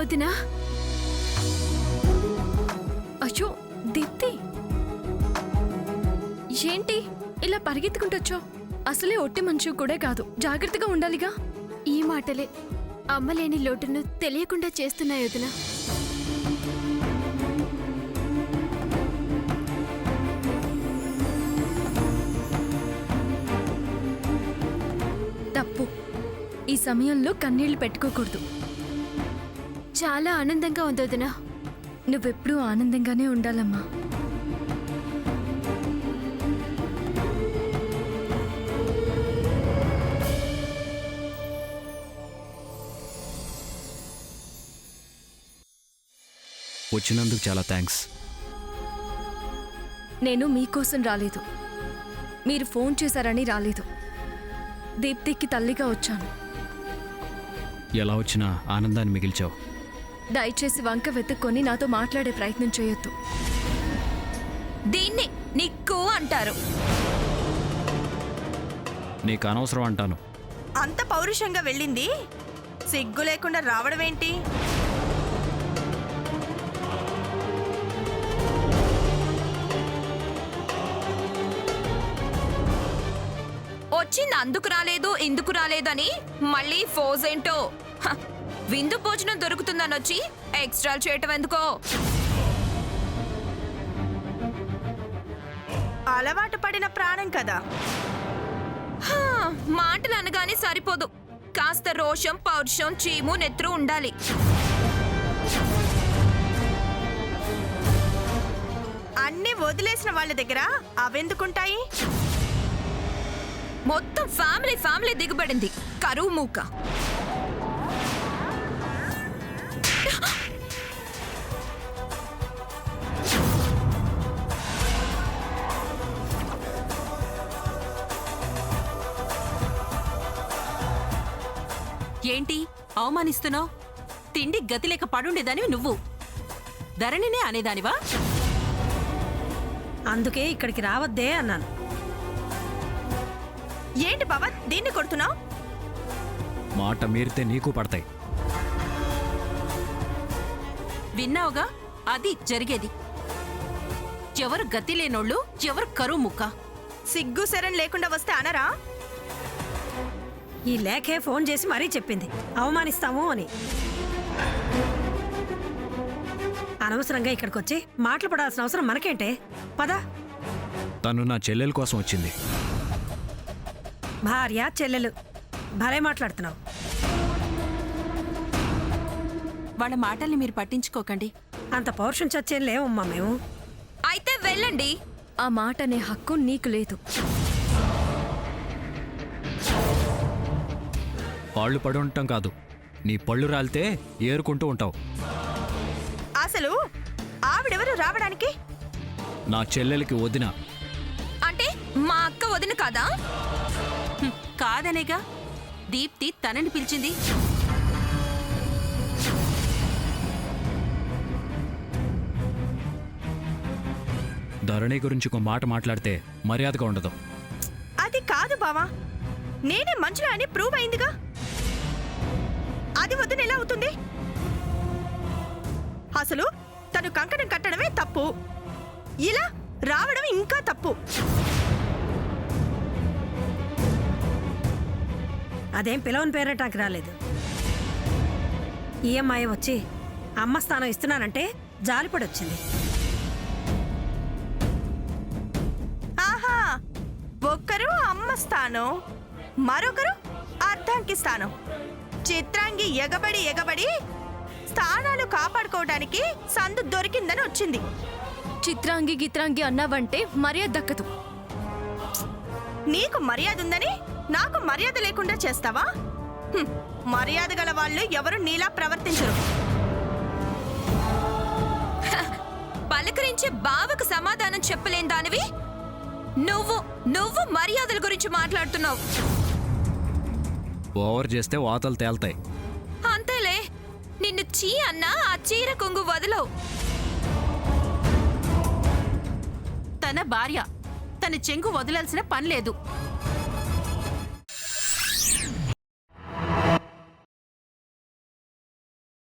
వదినా. అయ్యో దీప్తి, ఏంటి ఇలా పరిగెత్తుకుంటొచ్చో? అసలే ఒట్టి మనిషి కూడా కాదు, జాగ్రత్తగా ఉండాలిగా. ఈ మాటలే అమ్మలేని లోటును తెలియకుండా చేస్తున్నాయి వదినా. తప్పు. ఈ సమయంలో కన్నీళ్లు పెట్టుకోకూడదు. చాలా ఆనందంగా ఉంది వదినా. నువ్వెప్పుడూ ఆనందంగానే ఉండాలమ్మా. వచ్చినందుకు చాలా థ్యాంక్స్. నేను మీకోసం రాలేదు, మీరు ఫోన్ చేశారని రాలేదు. దీప్తికి తల్లిగా వచ్చాను. ఎలా వచ్చినా ఆనందాన్ని మిగిల్చావు. దయచేసి వంక వెతుక్కొని నాతో మాట్లాడే ప్రయత్నం చేయొద్దు. దీన్ని నిక్కు అంటారు. నీకు అనవసరం అంటాను. అంత పౌరుషంగా వెళ్ళింది సిగ్గు లేకుండా రావడం ఏంటి? వచ్చింది అందుకు రాలేదు ఇందుకు రాలేదని మళ్ళీ ఫోజ్ ఏంటో. విందు భోజనం దొరుకుతుందని వచ్చి ఎక్స్ట్రా చేయటం ఎందుకో? అలవాటు పడిన ప్రాణం కదా. మాటలు అనగానే సరిపోదు, కాస్త రోషం పౌరుషం చీము నెత్రు ఉండాలి. అన్ని వదిలేసిన వాళ్ళ దగ్గర అవెందుకుంటాయి? మొత్తం ఫ్యామిలీ దిగుబడింది, కరువు మూక. ఏంటి అవమానిస్తున్నావు? తిండి గతి లేక పడుండేదానివి నువ్వు, ధరణినే అనేదానివా? అందుకే ఇక్కడికి రావద్దే అన్నాను. ఏంటి బాబా దీన్ని కొడుతున్నావు? మాట మీరితే నీకు పడతాయి. విన్నావుగా, అది జరిగేది. ఎవరు గతి లేనోళ్ళు, ఎవరు కరువు ముక్క. సిగ్గు శరం లేకుండా వస్తే అనరా? ఈ లేఖే ఫోన్ చేసి మరీ చెప్పింది అవమానిస్తాము అని. అనవసరంగా ఇక్కడికొచ్చి మాటలు పడాల్సిన అవసరం మనకేంటే? పద. తను నా చెల్లెల కోసం వచ్చింది. భార్య చెల్లెలు భలే మాట్లాడుతున్నావు. వాళ్ళ మాటల్ని మీరు పట్టించుకోకండి. అంత పౌరుషం చచ్చేం లేవమ్మా మేము. అయితే వెళ్ళండి. ఆ మాట అనే హక్కు నీకు లేదు. పాళ్ళు పడి ఉండటం కాదు, నీ పళ్ళు రాలితే ఏరుకుంటూ ఉంటావు. అసలు ఆవిడెవరు రావడానికి? నా చెల్లెలకి వదిన. అంటే మా అక్క వదిన కాదా? కాదనేగా దీప్తి తనని పిలిచింది. ధరణి గురించి ఒక మాట మాట్లాడితే మర్యాదగా ఉండదు. అది కాదు బావా, నేనే మంచులా అని ప్రూవ్ అయిందిగా. అది వదిన ఎలా అవుతుంది? అసలు తను కంకణం కట్టడమే తప్పు, ఇలా రావడం ఇంకా తప్పు. అదేం పిలవని పేరటానికి రాలేదు. ఈఎంఐ వచ్చి అమ్మ స్థానం ఇస్తున్నానంటే జాలిపడొచ్చింది. ఆహా, ఒక్కరు అమ్మ స్థానం, మరొకరు అర్ధాంకి స్థానం. చిత్రాంగి ఎగబడి స్థానాలు కాపాడుకోవడానికి సందు దొరికిందని వచ్చింది. చిత్రాంగి గిత్రాంగి అన్నావంటే మర్యాద దక్కదు. నీకు మర్యాద ఉందని నాకు మర్యాద లేకుండా చేస్తావా? మర్యాద గల వాళ్ళు ఎవరు నీలా ప్రవర్తించరు. పలకరించి బావకు సమాధానం చెప్పలేని దానివి నువ్వు మర్యాదల గురించి మాట్లాడుతున్నావు. ఓవర్ చేస్తే వాతలు తేల్తాయి. అంతేలే, నిన్ను చీ అన్నా ఆ చీర కొంగు వదలవు. తన భార్య, తన చెంగు వదలాల్సిన పని లేదు.